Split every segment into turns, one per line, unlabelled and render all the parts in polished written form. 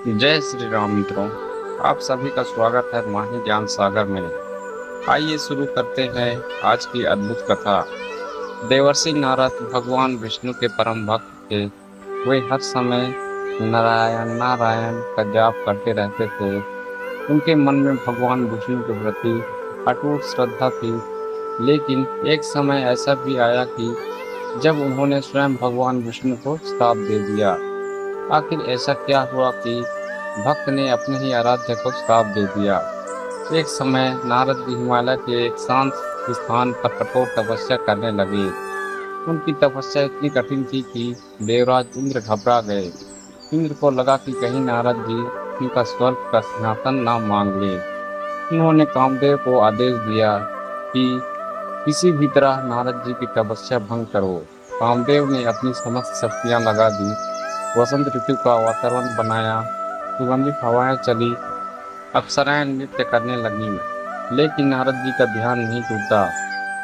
जय श्री राम मित्रों। आप सभी का स्वागत है माही ज्ञान सागर में। आइए शुरू करते हैं आज की अद्भुत कथा। देवर्षि नारद भगवान विष्णु के परम भक्त थे। वे हर समय नारायण नारायण का जाप करते रहते थे। उनके मन में भगवान विष्णु के प्रति अटूट श्रद्धा थी। लेकिन एक समय ऐसा भी आया कि जब उन्होंने स्वयं भगवान विष्णु को श्राप दे दिया। आखिर ऐसा क्या हुआ कि भक्त ने अपने ही आराध्य को श्राप दे दिया। एक समय नारद जी हिमालय के एक शांत स्थान पर कठोर तपस्या करने लगे। उनकी तपस्या इतनी कठिन थी कि देवराज इंद्र घबरा गए। इंद्र को लगा कि कहीं नारद जी उनका स्वर्ग का सिंहासन ना मांग ले। उन्होंने कामदेव को आदेश दिया कि किसी भी तरह नारद जी की तपस्या भंग करो। कामदेव ने अपनी समस्त शक्तियां लगा दी। वसंत ऋतु का वातावरण बनाया। सुगंधित हवाएं चली। अप्सराएं नृत्य करने लगीं। लेकिन नारद जी का ध्यान नहीं टूटा।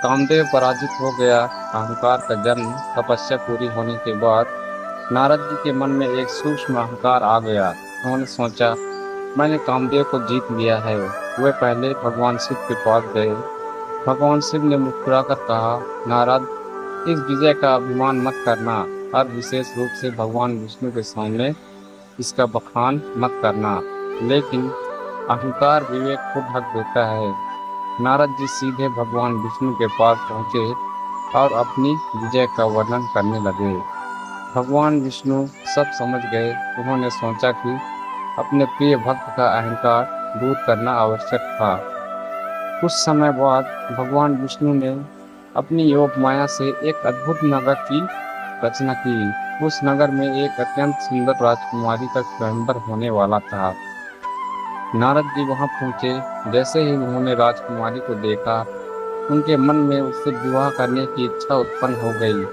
कामदेव पराजित हो गया। अहंकार का जन्म। तपस्या पूरी होने के बाद नारद जी के मन में एक सूक्ष्म अहंकार आ गया। उन्होंने सोचा, मैंने कामदेव को जीत लिया है। वे पहले भगवान शिव के पास गए। भगवान शिव ने मुस्कुराकर कहा, नारद, इस विजय का अभिमान मत करना। और विशेष रूप से भगवान विष्णु के सामने इसका बखान मत करना। लेकिन अहंकार विवेक को ढक देता है। नारद जी सीधे भगवान विष्णु के पास पहुंचे और अपनी विजय का वर्णन करने लगे। भगवान विष्णु सब समझ गए। उन्होंने सोचा कि अपने प्रिय भक्त का अहंकार दूर करना आवश्यक था। कुछ समय बाद भगवान विष्णु ने अपनी योग माया से एक अद्भुत नगर की रचना की। उस नगर में एक अत्यंत सुंदर राजकुमारी का स्वयंवर होने वाला था। नारद जी वहां पहुंचे। जैसे ही उन्होंने राजकुमारी को देखा, उनके मन में उससे विवाह करने की इच्छा उत्पन्न हो गई।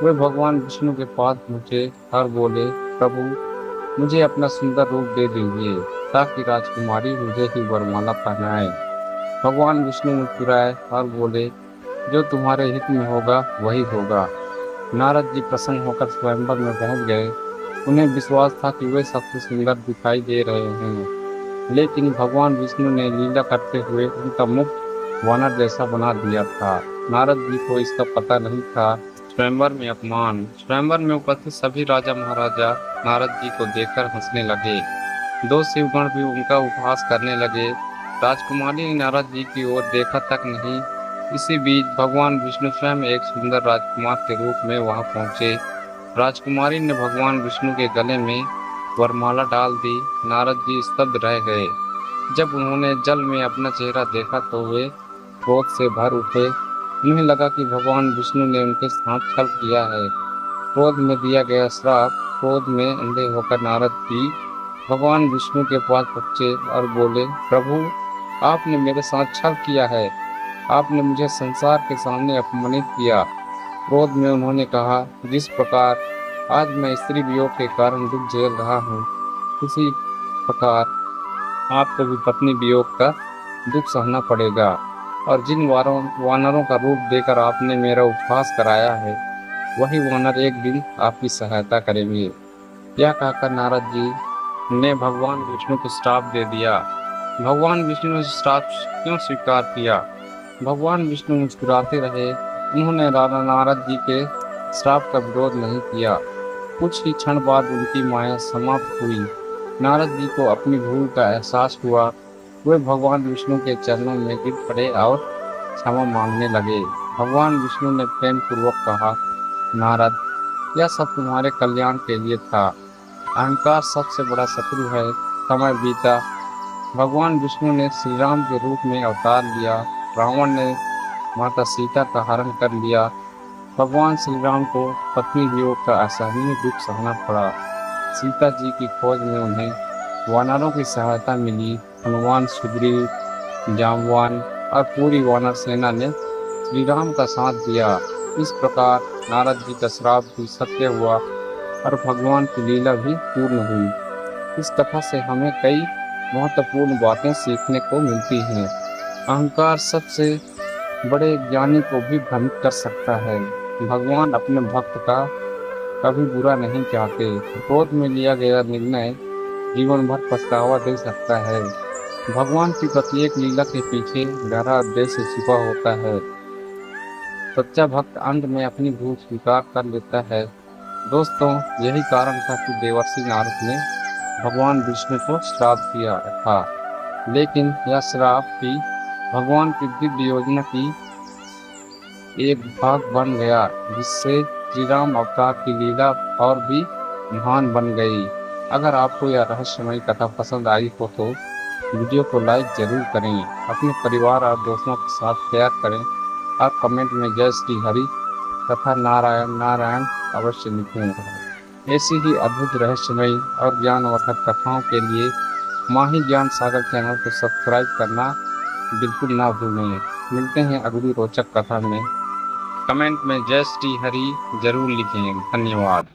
वे भगवान विष्णु के पास पहुंचे और बोले, प्रभु, मुझे अपना सुंदर रूप दे दीजिए ताकि राजकुमारी मुझे ही वरमाला पहनाए। भगवान विष्णु मुस्कुराए और बोले, जो तुम्हारे हित में होगा वही होगा। नारद जी प्रसन्न होकर स्वयंवर में पहुंच गए। उन्हें विश्वास था कि वे सबसे सुंदर दिखाई दे रहे हैं। लेकिन भगवान विष्णु ने लीला करते हुए उनका मुख वानर जैसा बना दिया था। नारद जी को इसका पता नहीं था। स्वयंवर में अपमान। स्वयंवर में उपस्थित सभी राजा महाराजा नारद जी को देखकर हंसने लगे। दो शिवगण भी उनका उपहास करने लगे। राजकुमारी ने नारद जी की ओर देखा तक नहीं। इसी बीच भगवान विष्णु स्वयं एक सुंदर राजकुमार के रूप में वहां पहुंचे। राजकुमारी ने भगवान विष्णु के गले में वरमाला डाल दी। नारद जी स्तब्ध रह गए। जब उन्होंने जल में अपना चेहरा देखा तो वे क्रोध से भर उठे। उन्हें लगा कि भगवान विष्णु ने उनके साथ छल किया है। क्रोध में दिया गया श्राप। क्रोध में अंधे होकर नारद जी भगवान विष्णु के पास पहुंचे और बोले, प्रभु, आपने मेरे साथ छल किया है। आपने मुझे संसार के सामने अपमानित किया। क्रोध में उन्होंने कहा, जिस प्रकार आज मैं स्त्री वियोग के कारण दुख झेल रहा हूँ, उसी प्रकार आपको भी पत्नी वियोग का दुख सहना पड़ेगा। और जिन वानरों का रूप देकर आपने मेरा उपहास कराया है, वही वानर एक दिन आपकी सहायता करेंगे। यह कहकर नारद जी ने भगवान विष्णु को श्राप दे दिया। भगवान विष्णु ने श्राप क्यों स्वीकार किया? भगवान विष्णु मुस्कुराते रहे। उन्होंने राजा नारद जी के श्राप का विरोध नहीं किया। कुछ ही क्षण बाद उनकी माया समाप्त हुई। नारद जी को अपनी भूल का एहसास हुआ। वे भगवान विष्णु के चरणों में गिर पड़े और क्षमा मांगने लगे। भगवान विष्णु ने प्रेम पूर्वक कहा, नारद, यह सब तुम्हारे कल्याण के लिए था। अहंकार सबसे बड़ा शत्रु है। समय बीता। भगवान विष्णु ने श्री राम के रूप में अवतार लिया। रावण ने माता सीता का हरण कर लिया। भगवान श्री राम को पत्नी वियोग का असहनीय दुख सहना पड़ा। सीता जी की खोज में उन्हें वानरों की सहायता मिली। हनुमान, सुग्रीव, जामवान और पूरी वानर सेना ने श्री राम का साथ दिया। इस प्रकार नारद जी का श्राप भी सत्य हुआ और भगवान की लीला भी पूर्ण हुई। इस कथा से हमें कई महत्वपूर्ण बातें सीखने को मिलती हैं। अहंकार सबसे बड़े ज्ञानी को भी भ्रमित कर सकता है। भगवान अपने भक्त का कभी बुरा नहीं चाहते। क्रोध में लिया गया निर्णय जीवन भर पछतावा दे सकता है। भगवान की प्रत्येक लीला के पीछे गहरा उद्देश्य छिपा होता है। सच्चा भक्त अंत में अपनी भूल स्वीकार कर लेता है। दोस्तों, यही कारण था कि देवर्षि नारद ने भगवान विष्णु को श्राप दिया था। लेकिन यह श्राप भी भगवान की दिव्य योजना की एक भाग बन गया, जिससे श्री राम अवतार की लीला और भी महान बन गई। अगर आपको यह रहस्यमयी कथा पसंद आई हो तो वीडियो को लाइक जरूर करें, अपने परिवार और दोस्तों के साथ शेयर करें और कमेंट में जय श्री हरि तथा नारायण नारायण अवश्य लिखें। ऐसी ही अद्भुत रहस्यमयी और ज्ञानवर्धक कथाओं के लिए माही ज्ञान सागर चैनल को सब्सक्राइब करना बिल्कुल ना भूलें। मिलते हैं अगली रोचक कथा में। कमेंट में जय श्री हरि जरूर लिखें। धन्यवाद।